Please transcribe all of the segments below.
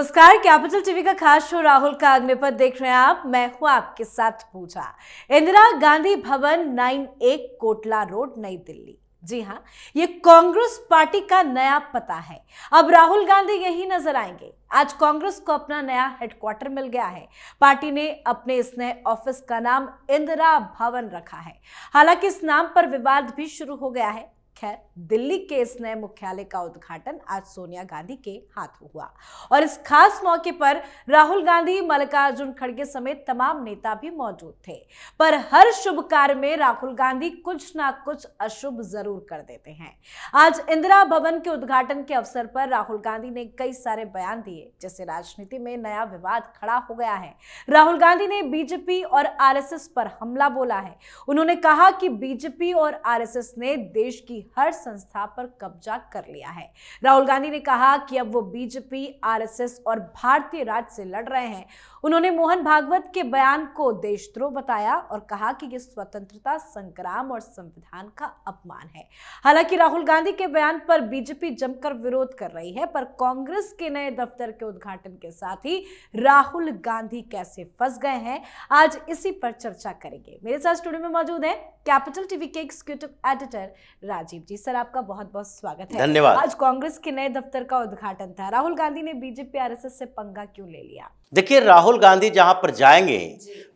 नमस्कार, capital TV का खास शो राहुल का अग्निपथ देख रहे हैं आप। मैं हूं आपके साथ पूजा। इंदिरा गांधी भवन 9A कोटला रोड, नई दिल्ली। जी हां, ये कांग्रेस पार्टी का नया पता है। अब राहुल गांधी यही नजर आएंगे। आज कांग्रेस को अपना नया हेडक्वार्टर मिल गया है। पार्टी ने अपने इस नए ऑफिस का नाम इंदिरा भवन रखा है। हालांकि इस नाम पर विवाद भी शुरू हो गया है। खैर, दिल्ली के इस नए मुख्यालय का उद्घाटन आज सोनिया गांधी के हाथों हुआ और इस खास मौके पर राहुल गांधी, मल्लिकार्जुन खड़गे समेत तमाम नेता भी मौजूद थे। पर हर शुभ कार्य में राहुल गांधी कुछ ना कुछ अशुभ जरूर कर देते हैं। आज इंदिरा भवन के उद्घाटन के अवसर पर राहुल गांधी ने कई सारे बयान दिए, जैसे राजनीति में नया विवाद खड़ा हो गया है। राहुल गांधी ने बीजेपी और आरएसएस पर हमला बोला है। उन्होंने कहा कि बीजेपी और आरएसएस ने देश की हर संस्था पर कब्जा कर लिया है। राहुल गांधी ने कहा कि अब वो बीजेपी, आरएसएस और भारतीय राज से लड़ रहे हैं। उन्होंने मोहन भागवत के बयान को देशद्रोह बताया और कहा कि यह स्वतंत्रता संग्राम और संविधान का अपमान है। हालांकि राहुल गांधी के बयान पर बीजेपी जमकर विरोध कर रही है, पर कांग्रेस के नए दफ्तर के उद्घाटन के साथ ही राहुल गांधी कैसे फंस गए हैं, आज इसी पर चर्चा करेंगे। मेरे साथ स्टूडियो में मौजूद है कैपिटल टीवी के एग्जीक्यूटिव एडिटर राजीव जी। सर, आपका बहुत बहुत स्वागत है। धन्यवाद। आज कांग्रेस के नए दफ्तर का उद्घाटन था। राहुल गांधी ने बीजेपी, आरएसएस से पंगा क्यों ले लिया? देखिए, राहुल गांधी जहां पर जाएंगे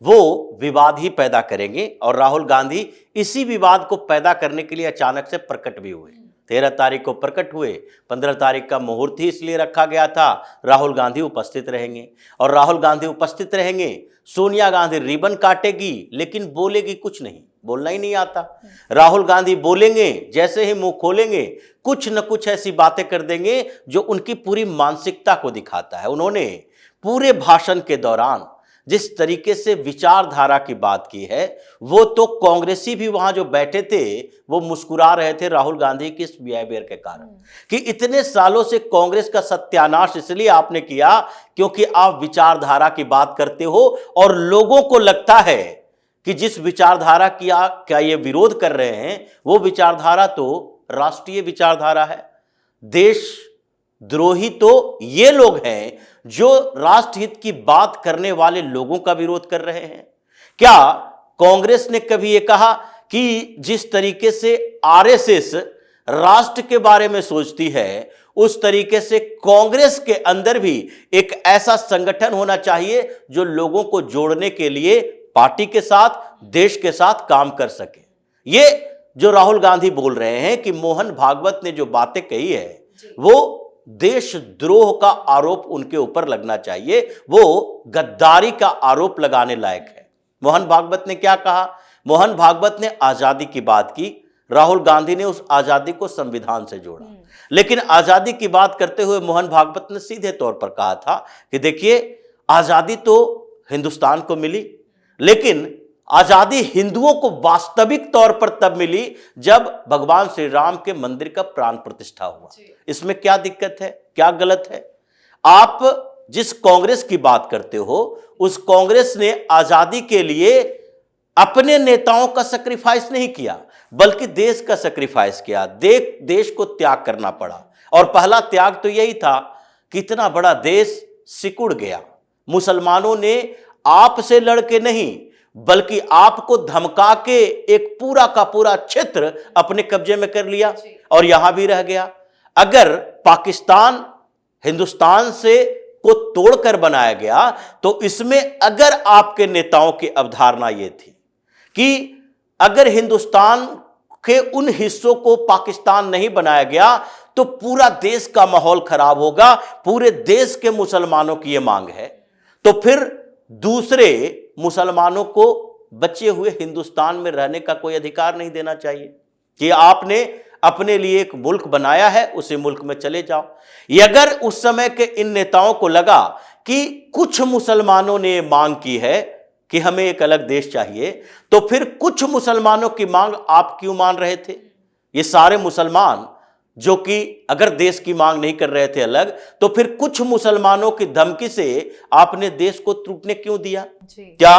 वो विवाद ही पैदा करेंगे और राहुल गांधी इसी विवाद को पैदा करने के लिए अचानक से प्रकट भी हुए। 13 तारीख को प्रकट हुए। 15 तारीख का मुहूर्त ही इसलिए रखा गया था, राहुल गांधी उपस्थित रहेंगे और राहुल गांधी उपस्थित रहेंगे। सोनिया गांधी रिबन काटेगी लेकिन बोलेगी कुछ नहीं, बोलना ही नहीं आता। राहुल गांधी बोलेंगे, जैसे ही मुंह खोलेंगे कुछ न कुछ ऐसी बातें कर देंगे जो उनकी पूरी मानसिकता को दिखाता है। उन्होंने पूरे भाषण के दौरान जिस तरीके से विचारधारा की बात की है, वो तो कांग्रेसी भी वहां जो बैठे थे वो मुस्कुरा रहे थे राहुल गांधी के इस बिहेवियर के कारण कि इतने सालों से कांग्रेस का सत्यानाश इसलिए आपने किया क्योंकि आप विचारधारा की बात करते हो और लोगों को लगता है कि जिस विचारधारा की आप क्या ये विरोध कर रहे हैं वो विचारधारा तो राष्ट्रीय विचारधारा है। देशद्रोही तो ये लोग हैं जो राष्ट्रहित की बात करने वाले लोगों का विरोध कर रहे हैं। क्या कांग्रेस ने कभी ये कहा कि जिस तरीके से आरएसएस राष्ट्र के बारे में सोचती है उस तरीके से कांग्रेस के अंदर भी एक ऐसा संगठन होना चाहिए जो लोगों को जोड़ने के लिए पार्टी के साथ, देश के साथ काम कर सके? ये जो राहुल गांधी बोल रहे हैं कि मोहन भागवत ने जो बातें कही है वो देशद्रोह का आरोप उनके ऊपर लगना चाहिए, वो गद्दारी का आरोप लगाने लायक है। मोहन भागवत ने क्या कहा? मोहन भागवत ने आजादी की बात की। राहुल गांधी ने उस आजादी को संविधान से जोड़ा, लेकिन आजादी की बात करते हुए मोहन भागवत ने सीधे तौर पर कहा था कि देखिए, आजादी तो हिंदुस्तान को मिली, लेकिन आजादी हिंदुओं को वास्तविक तौर पर तब मिली जब भगवान श्री राम के मंदिर का प्राण प्रतिष्ठा हुआ। इसमें क्या दिक्कत है, क्या गलत है? आप जिस कांग्रेस की बात करते हो उस कांग्रेस ने आजादी के लिए अपने नेताओं का सैक्रिफाइस नहीं किया बल्कि देश का सैक्रिफाइस किया। देश को त्याग करना पड़ा और पहला त्याग तो यही था कि इतना बड़ा देश सिकुड़ गया। मुसलमानों ने आपसे लड़के नहीं बल्कि आपको धमका के एक पूरा का पूरा क्षेत्र अपने कब्जे में कर लिया और यहां भी रह गया। अगर पाकिस्तान हिंदुस्तान से को तोड़कर बनाया गया तो इसमें अगर आपके नेताओं की अवधारणा यह थी कि अगर हिंदुस्तान के उन हिस्सों को पाकिस्तान नहीं बनाया गया तो पूरा देश का माहौल खराब होगा, पूरे देश के मुसलमानों की यह मांग है, तो फिर दूसरे मुसलमानों को बचे हुए हिंदुस्तान में रहने का कोई अधिकार नहीं देना चाहिए कि आपने अपने लिए एक मुल्क बनाया है, उसी मुल्क में चले जाओ। ये अगर उस समय के इन नेताओं को लगा कि कुछ मुसलमानों ने मांग की है कि हमें एक अलग देश चाहिए, तो फिर कुछ मुसलमानों की मांग आप क्यों मान रहे थे? ये सारे मुसलमान जो कि अगर देश की मांग नहीं कर रहे थे अलग, तो फिर कुछ मुसलमानों की धमकी से आपने देश को टूटने क्यों दिया? क्या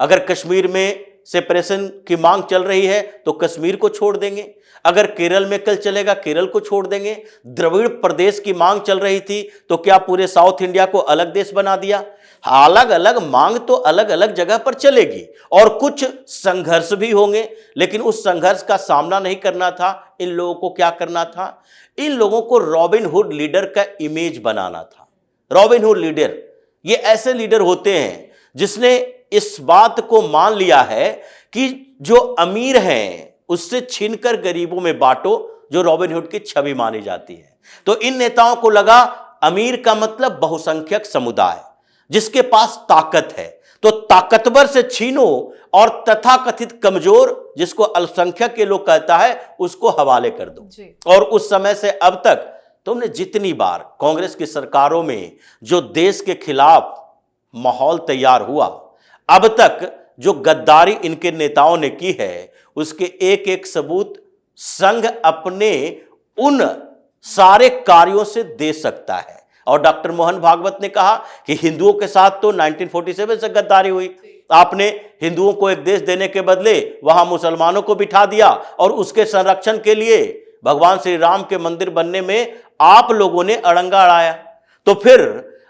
अगर कश्मीर में सेपरेशन की मांग चल रही है तो कश्मीर को छोड़ देंगे, अगर केरल में कल चलेगा केरल को छोड़ देंगे। द्रविड़ प्रदेश की मांग चल रही थी तो क्या पूरे साउथ इंडिया को अलग देश बना दिया? अलग अलग मांग तो अलग अलग जगह पर चलेगी और कुछ संघर्ष भी होंगे, लेकिन उस संघर्ष का सामना नहीं करना था। इन लोगों को क्या करना था? इन लोगों को रॉबिन हुड लीडर का इमेज बनाना था। रॉबिन हुड लीडर, ये ऐसे लीडर होते हैं जिसने इस बात को मान लिया है कि जो अमीर हैं उससे छीनकर गरीबों में बांटो, जो रॉबिन हुड की छवि मानी जाती है। तो इन नेताओं को लगा अमीर का मतलब बहुसंख्यक समुदाय जिसके पास ताकत है, तो ताकतवर से छीनो और तथाकथित कमजोर जिसको अल्पसंख्यक के लोग कहता है उसको हवाले कर दो। और उस समय से अब तक तुमने जितनी बार कांग्रेस की सरकारों में जो देश के खिलाफ माहौल तैयार हुआ, अब तक जो गद्दारी इनके नेताओं ने की है उसके एक एक सबूत संघ अपने उन सारे कार्यों से दे सकता है। और डॉक्टर मोहन भागवत ने कहा कि हिंदुओं के साथ तो 1947 से गद्दारी हुई, आपने हिंदुओं को एक देश देने के बदले वहां मुसलमानों को बिठा दिया और उसके संरक्षण के लिए भगवान श्री राम के मंदिर बनने में आप लोगों ने अड़ंगा अड़ाया। तो फिर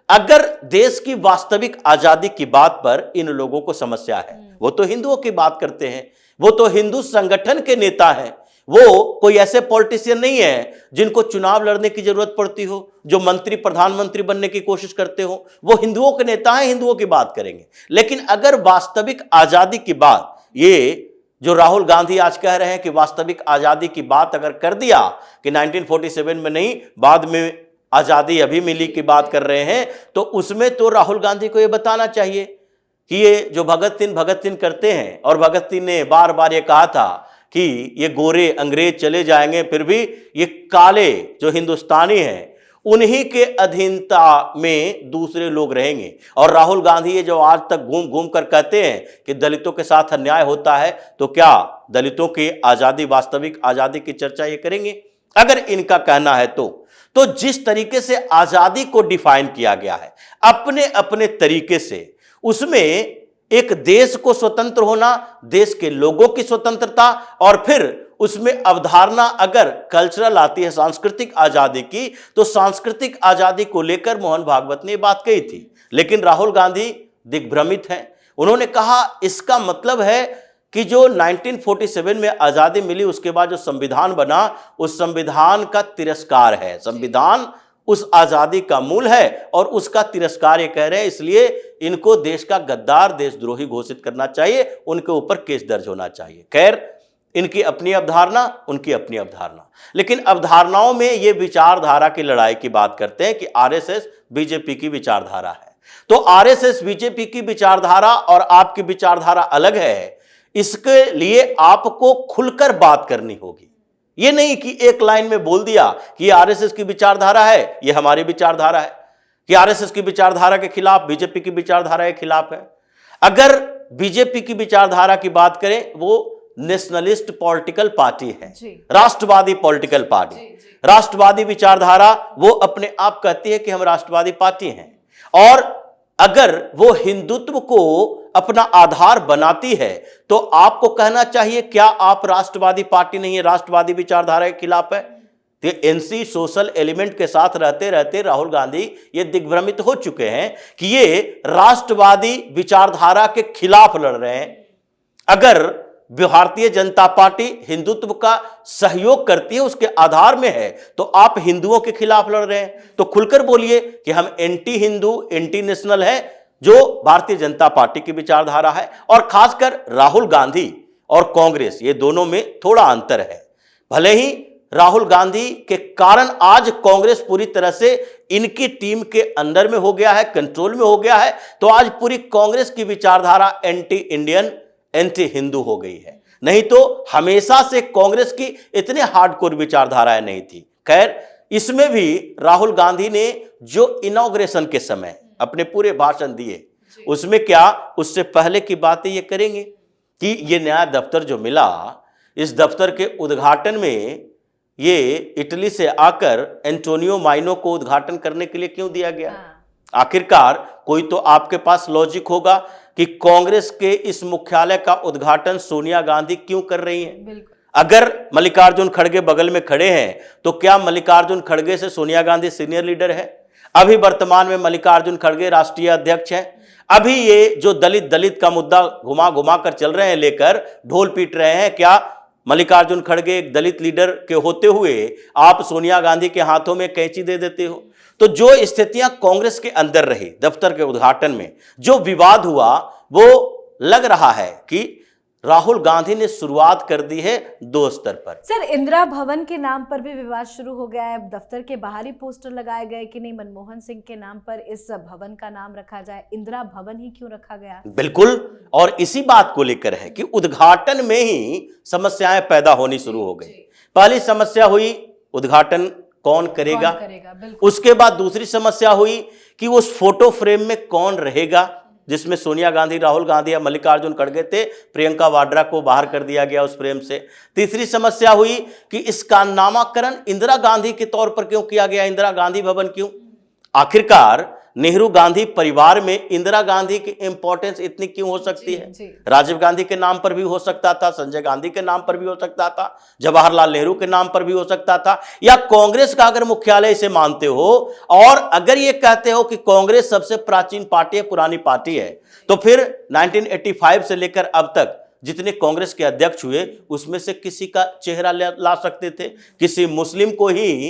अगर देश की वास्तविक आजादी की बात पर इन लोगों को समस्या है, वो तो हिंदुओं की बात करते हैं, वो तो हिंदू संगठन के नेता हैं, वो कोई ऐसे पॉलिटिशियन नहीं है जिनको चुनाव लड़ने की जरूरत पड़ती हो, जो मंत्री प्रधानमंत्री बनने की कोशिश करते हो। वो हिंदुओं के नेता हैं, हिंदुओं की बात करेंगे। लेकिन अगर वास्तविक आजादी की बात, ये जो राहुल गांधी आज कह रहे हैं कि वास्तविक आजादी की बात अगर कर दिया कि 1947 में नहीं बाद में आजादी अभी मिली की बात कर रहे हैं, तो उसमें तो राहुल गांधी को यह बताना चाहिए कि ये जो भगत सिंह करते हैं, और भगत सिंह ने बार बार ये कहा था कि ये गोरे अंग्रेज चले जाएंगे फिर भी ये काले जो हिंदुस्तानी हैं उन्हीं के अधीनता में दूसरे लोग रहेंगे। और राहुल गांधी ये जो आज तक घूम घूम कर कहते हैं कि दलितों के साथ अन्याय होता है, तो क्या दलितों की आजादी, वास्तविक आजादी की चर्चा ये करेंगे? अगर इनका कहना है तो जिस तरीके से आजादी को डिफाइन किया गया है अपने अपने तरीके से, उसमें एक देश को स्वतंत्र होना, देश के लोगों की स्वतंत्रता, और फिर उसमें अवधारणा अगर कल्चरल आती है सांस्कृतिक आजादी की, तो सांस्कृतिक आजादी को लेकर मोहन भागवत ने बात कही थी। लेकिन राहुल गांधी दिग्भ्रमित हैं। उन्होंने कहा इसका मतलब है कि जो 1947 में आजादी मिली उसके बाद जो संविधान बना उस संविधान का तिरस्कार है, संविधान उस आजादी का मूल है और उसका तिरस्कार ये कह रहे हैं, इसलिए इनको देश का गद्दार, देशद्रोही घोषित करना चाहिए, उनके ऊपर केस दर्ज होना चाहिए। खैर, इनकी अपनी अवधारणा, उनकी अपनी अवधारणा, लेकिन अवधारणाओं में ये विचारधारा की लड़ाई की बात करते हैं कि आरएसएस बीजेपी की विचारधारा है। तो आरएसएस बीजेपी की विचारधारा और आपकी विचारधारा अलग है, इसके लिए आपको खुलकर बात करनी होगी। ये नहीं कि एक लाइन में बोल दिया कि ये आरएसएस की विचारधारा है, ये हमारी विचारधारा है, कि आरएसएस की विचारधारा के खिलाफ बीजेपी की विचारधारा के खिलाफ है। अगर बीजेपी की विचारधारा की बात करें, वो नेशनलिस्ट पॉलिटिकल पार्टी है, राष्ट्रवादी पॉलिटिकल पार्टी, राष्ट्रवादी विचारधारा, वो अपने आप कहती है कि हम राष्ट्रवादी पार्टी हैं। और अगर वो हिंदुत्व को अपना आधार बनाती है तो आपको कहना चाहिए क्या आप राष्ट्रवादी पार्टी नहीं है, राष्ट्रवादी विचारधारा के खिलाफ है? तो एनसी सोशल एलिमेंट के साथ रहते रहते राहुल गांधी ये दिग्भ्रमित हो चुके हैं कि ये राष्ट्रवादी विचारधारा के खिलाफ लड़ रहे हैं। अगर भारतीय जनता पार्टी हिंदुत्व का सहयोग करती है, उसके आधार में है, तो आप हिंदुओं के खिलाफ लड़ रहे हैं। तो खुलकर बोलिए कि हम एंटी हिंदू, एंटी नेशनल है, जो भारतीय जनता पार्टी की विचारधारा है। और खासकर राहुल गांधी और कांग्रेस, ये दोनों में थोड़ा अंतर है। भले ही राहुल गांधी के कारण आज कांग्रेस पूरी तरह से इनकी टीम के अंदर में हो गया है, कंट्रोल में हो गया है, तो आज पूरी कांग्रेस की विचारधारा एंटी इंडियन, एंटी हिंदू हो गई है। नहीं तो हमेशा से कांग्रेस की इतने हार्डकोर विचारधाराएं नहीं थी। खैर, इसमें भी राहुल गांधी ने जो इनॉग्रेशन के समय अपने पूरे भाषण दिए, उसमें क्या उससे पहले की बातें ये करेंगे कि ये नया दफ्तर जो मिला, इस दफ्तर के उद्घाटन में ये इटली से आकर एंटोनियो माइनो को उद्घाटन करने के लिए क्यों दिया गया? आखिरकार कोई तो आपके पास लॉजिक होगा कि कांग्रेस के इस मुख्यालय का उद्घाटन सोनिया गांधी क्यों कर रही हैं? बिल्कुल। अगर मल्लिकार्जुन खड़गे बगल में खड़े हैं तो क्या मल्लिकार्जुन खड़गे से सोनिया गांधी सीनियर लीडर है? अभी वर्तमान में मल्लिकार्जुन खड़गे राष्ट्रीय अध्यक्ष हैं। अभी ये जो दलित का मुद्दा घुमा घुमा कर चल रहे हैं, लेकर ढोल पीट रहे हैं, क्या मल्लिकार्जुन खड़गे एक दलित लीडर के होते हुए आप सोनिया गांधी के हाथों में कैंची दे देते हो? तो जो स्थितियां कांग्रेस के अंदर रही दफ्तर के उद्घाटन में, जो विवाद हुआ, वो लग रहा है कि राहुल गांधी ने शुरुआत कर दी है दो स्तर पर। सर, इंदिरा भवन के नाम पर भी विवाद शुरू हो गया है। दफ्तर के बाहर ही पोस्टर लगाए गए कि नहीं, मनमोहन सिंह के नाम पर इस भवन का नाम रखा जाए। इंदिरा भवन ही क्यों रखा गया? बिल्कुल, और इसी बात को लेकर है कि उद्घाटन में ही समस्याएं पैदा होनी शुरू हो गई। पहली समस्या हुई उद्घाटन कौन करेगा? उसके बाद दूसरी समस्या हुई कि उस फोटो फ्रेम में कौन रहेगा, जिसमें सोनिया गांधी, राहुल गांधी या मल्लिकार्जुन खड़गे थे। प्रियंका वाड्रा को बाहर कर दिया गया उस फ्रेम से। तीसरी समस्या हुई कि इसका नामकरण इंदिरा गांधी के तौर पर क्यों किया गया? इंदिरा गांधी भवन क्यों? आखिरकार नेहरू गांधी परिवार में इंदिरा गांधी की इंपॉर्टेंस इतनी क्यों हो सकती है? राजीव गांधी के नाम पर भी हो सकता था, संजय गांधी के नाम पर भी हो सकता था, जवाहरलाल नेहरू के नाम पर भी हो सकता था, या कांग्रेस का अगर मुख्यालय इसे मानते हो और अगर ये कहते हो कि कांग्रेस सबसे प्राचीन पार्टी है, पुरानी पार्टी है, तो फिर 1985 से लेकर अब तक जितने कांग्रेस के अध्यक्ष हुए उसमें से किसी का चेहरा ला सकते थे, किसी मुस्लिम को ही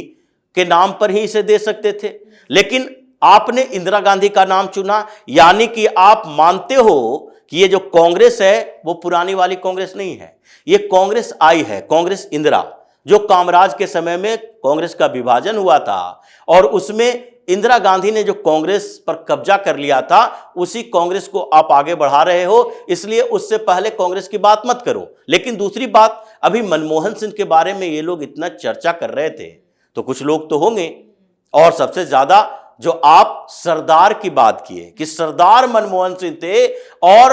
के नाम पर ही इसे दे सकते थे। लेकिन आपने इंदिरा गांधी का नाम चुना, यानी कि आप मानते हो कि ये जो कांग्रेस है वो पुरानी वाली कांग्रेस नहीं है, ये कांग्रेस आई है, कांग्रेस इंदिरा, जो कामराज के समय में कांग्रेस का विभाजन हुआ था और उसमें इंदिरा गांधी ने जो कांग्रेस पर कब्जा कर लिया था, उसी कांग्रेस को आप आगे बढ़ा रहे हो, इसलिए उससे पहले कांग्रेस की बात मत करो। लेकिन दूसरी बात, अभी मनमोहन सिंह के बारे में ये लोग इतना चर्चा कर रहे थे, तो कुछ लोग तो होंगे, और सबसे ज्यादा जो आप सरदार की बात किए कि सरदार मनमोहन सिंह थे, और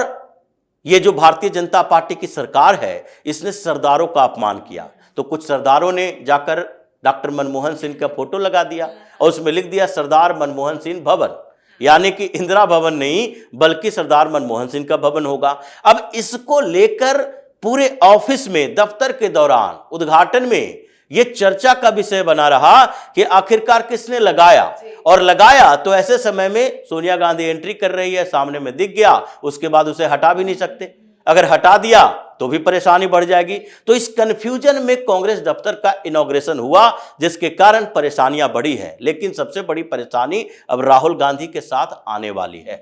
ये जो भारतीय जनता पार्टी की सरकार है इसने सरदारों का अपमान किया, तो कुछ सरदारों ने जाकर डॉक्टर मनमोहन सिंह का फोटो लगा दिया और उसमें लिख दिया सरदार मनमोहन सिंह भवन, यानी कि इंदिरा भवन नहीं बल्कि सरदार मनमोहन सिंह का भवन होगा। अब इसको लेकर पूरे ऑफिस में, दफ्तर के दौरान, उद्घाटन में यह चर्चा का विषय बना रहा कि आखिरकार किसने लगाया, और लगाया तो ऐसे समय में सोनिया गांधी एंट्री कर रही है, सामने में दिख गया, उसके बाद उसे हटा भी नहीं सकते, अगर हटा दिया तो भी परेशानी बढ़ जाएगी। तो इस कंफ्यूजन में कांग्रेस दफ्तर का इनॉग्रेशन हुआ, जिसके कारण परेशानियां बढ़ी है। लेकिन सबसे बड़ी परेशानी अब राहुल गांधी के साथ आने वाली है,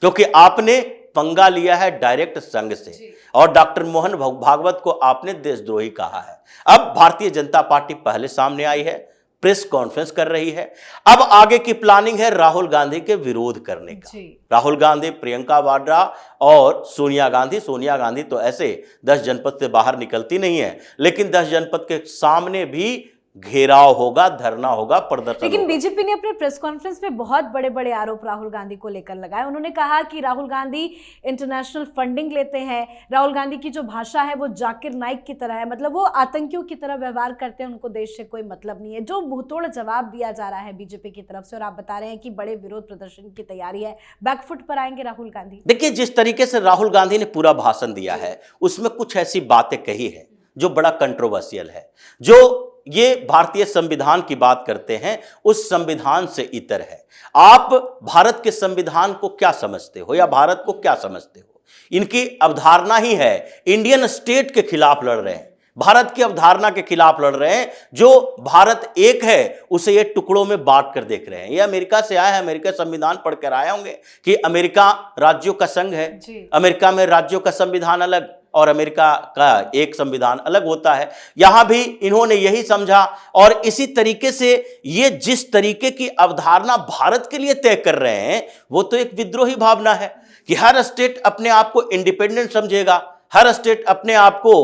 क्योंकि आपने पंगा लिया है डायरेक्ट संघ से और डॉक्टर मोहन भागवत को आपने देशद्रोही कहा है। अब भारतीय जनता पार्टी पहले सामने आई है, प्रेस कॉन्फ्रेंस कर रही है, अब आगे की प्लानिंग है राहुल गांधी के विरोध करने का। राहुल गांधी, प्रियंका वाड्रा और सोनिया गांधी तो ऐसे 10 जनपद से बाहर निकलती नहीं है, लेकिन 10 जनपद के सामने भी घेराव होगा, धरना होगा, प्रदर्शन। लेकिन बीजेपी ने अपने प्रेस कॉन्फ्रेंस में बहुत बड़े बड़े आरोप राहुल गांधी को लेकर लगाए। उन्होंने कहा कि राहुल गांधी इंटरनेशनल फंडिंग लेते हैं, राहुल गांधी की जो भाषा है वो जाकिर नाइक की तरह है, मतलब वो आतंकियों की तरह व्यवहार करते हैं, उनको देश से कोई मतलब नहीं है। जो मुंहतोड़ जवाब दिया जा रहा है बीजेपी की तरफ से, और आप बता रहे हैं कि बड़े विरोध प्रदर्शन की तैयारी है, बैकफुट पर आएंगे राहुल गांधी। देखिए, जिस तरीके से राहुल गांधी ने पूरा भाषण दिया है उसमें कुछ ऐसी बातें कही है जो बड़ा कंट्रोवर्शियल है, जो ये भारतीय संविधान की बात करते हैं, उस संविधान से इतर है। आप भारत के संविधान को क्या समझते हो या भारत को क्या समझते हो? इनकी अवधारणा ही है इंडियन स्टेट के खिलाफ लड़ रहे हैं, भारत की अवधारणा के खिलाफ लड़ रहे हैं। जो भारत एक है उसे ये टुकड़ों में बांट कर देख रहे हैं। ये अमेरिका से आया है, अमेरिका संविधान पढ़ कर आए होंगे कि अमेरिका राज्यों का संघ है, अमेरिका में राज्यों का संविधान अलग और अमेरिका का एक संविधान अलग होता है। यहां भी इन्होंने यही समझा, और इसी तरीके से ये जिस तरीके की अवधारणा भारत के लिए तय कर रहे हैं वो तो एक विद्रोही भावना है कि हर स्टेट अपने आप को इंडिपेंडेंट समझेगा, हर स्टेट अपने आप को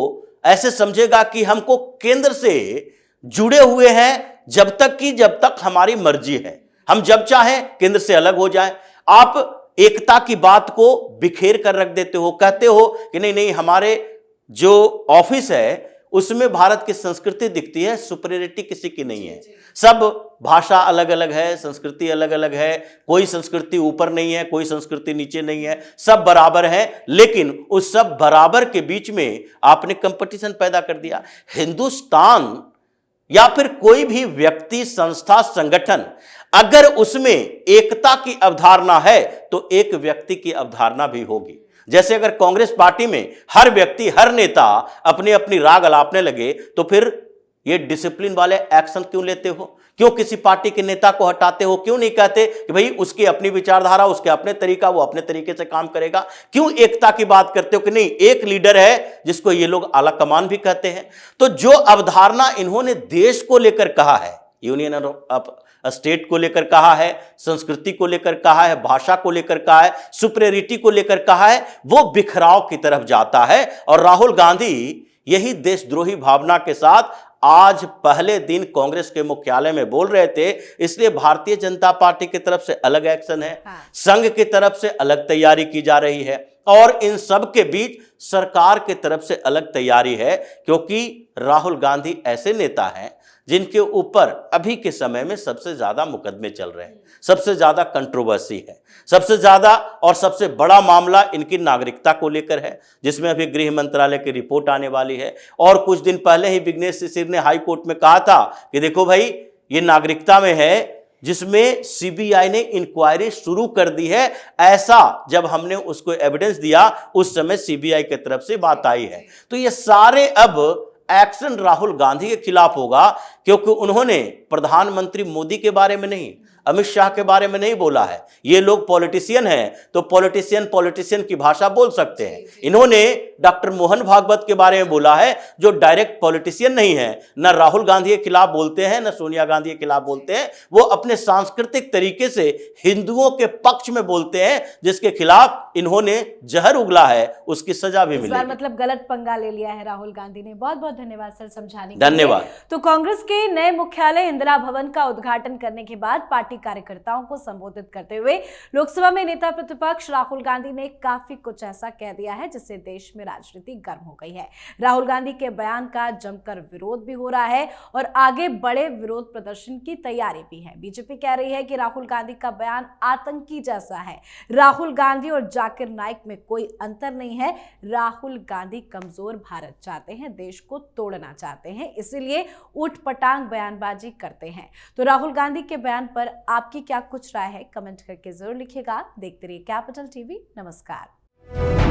ऐसे समझेगा कि हमको केंद्र से जुड़े हुए हैं जब तक हमारी मर्जी है, हम जब चाहें केंद्र से अलग हो जाएं। आप एकता की बात को बिखेर कर रख देते हो, कहते हो कि नहीं हमारे जो ऑफिस है उसमें भारत की संस्कृति दिखती है, सुपीरियरिटी किसी की नहीं है। सब भाषा अलग अलग है, संस्कृति अलग अलग है, कोई संस्कृति ऊपर नहीं है, कोई संस्कृति नीचे नहीं है, सब बराबर है। लेकिन उस सब बराबर के बीच में आपने कंपटीशन पैदा कर दिया। हिंदुस्तान या फिर कोई भी व्यक्ति, संस्था, संगठन, अगर उसमें एकता की अवधारणा है तो एक व्यक्ति की अवधारणा भी होगी। जैसे अगर कांग्रेस पार्टी में हर व्यक्ति, हर नेता अपनी अपनी राग अलापने लगे तो फिर ये डिसिप्लिन वाले एक्शन क्यों लेते हो? क्यों किसी पार्टी के नेता को हटाते हो? क्यों नहीं कहते कि भाई उसकी अपनी विचारधारा, उसके अपने तरीका, वो अपने तरीके से काम करेगा? क्यों एकता की बात करते हो कि नहीं एक लीडर है जिसको ये लोग आला कमान भी कहते हैं? तो जो अवधारणा इन्होंने देश को लेकर कहा है, यूनियन ऑफ स्टेट को लेकर कहा है, संस्कृति को लेकर कहा है, भाषा को लेकर कहा है, सुपीरियरिटी को लेकर कहा है, वो बिखराव की तरफ जाता है। और राहुल गांधी यही देशद्रोही भावना के साथ आज पहले दिन कांग्रेस के मुख्यालय में बोल रहे थे। इसलिए भारतीय जनता पार्टी की तरफ से अलग एक्शन है, संघ की तरफ से अलग तैयारी की जा रही है, और इन सब के बीच सरकार की तरफ से अलग तैयारी है, क्योंकि राहुल गांधी ऐसे नेता हैं जिनके ऊपर अभी के समय में सबसे ज्यादा मुकदमे चल रहे हैं, सबसे ज्यादा कंट्रोवर्सी है, सबसे ज्यादा और सबसे बड़ा मामला इनकी नागरिकता को लेकर है, जिसमें अभी गृह मंत्रालय की रिपोर्ट आने वाली है। और कुछ दिन पहले ही विघ्नेश शिशिर ने हाई कोर्ट में कहा था कि देखो भाई, ये नागरिकता में है जिसमें सीबीआई ने इंक्वायरी शुरू कर दी है। ऐसा जब हमने उसको एविडेंस दिया उस समय सीबीआई की तरफ से बात आई है। तो ये सारे अब एक्शन राहुल गांधी के खिलाफ होगा, क्योंकि उन्होंने प्रधानमंत्री मोदी के बारे में नहीं, अमित शाह के बारे में नहीं बोला है। ये लोग पॉलिटिशियन हैं तो पॉलिटिशियन की भाषा बोल सकते हैं। इन्होंने डॉक्टर मोहन भागवत के बारे में बोला है, जो डायरेक्ट पॉलिटिशियन नहीं है, न राहुल गांधी के खिलाफ बोलते हैं, न सोनिया गांधी के खिलाफ बोलते हैं। वो अपने सांस्कृतिक तरीके से हिंदुओं के पक्ष में बोलते हैं, जिसके खिलाफ इन्होंने जहर उगला है, उसकी सजा भी मिलेगी। मतलब गलत पंगा ले लिया है राहुल गांधी ने। बहुत बहुत धन्यवाद सर समझाने के लिए। धन्यवाद। तो कांग्रेस के नए मुख्यालय इंदिरा भवन का उद्घाटन करने के बाद पार्टी कार्यकर्ताओं को संबोधित करते हुए लोकसभा में नेता प्रतिपक्ष राहुल गांधी ने काफी कुछ ऐसा कह दिया है जिससे देश में राजनीति गर्म हो गई है। राहुल गांधी के बयान का जमकर विरोध भी हो रहा है और आगे बड़े विरोध प्रदर्शन की तैयारी भी है। बीजेपी कह रही है कि राहुल गांधी का बयान आतंकी जैसा है। राहुल गांधी और जाकिर नाइक में कोई अंतर नहीं है। राहुल गांधी कमजोर भारत चाहते हैं, देश को तोड़ना चाहते हैं, इसीलिए उठपटांग बयानबाजी करते हैं। तो राहुल गांधी के बयान पर आपकी क्या कुछ राय है, कमेंट करके जरूर लिखिएगा। देखते रहिए कैपिटल टीवी। नमस्कार।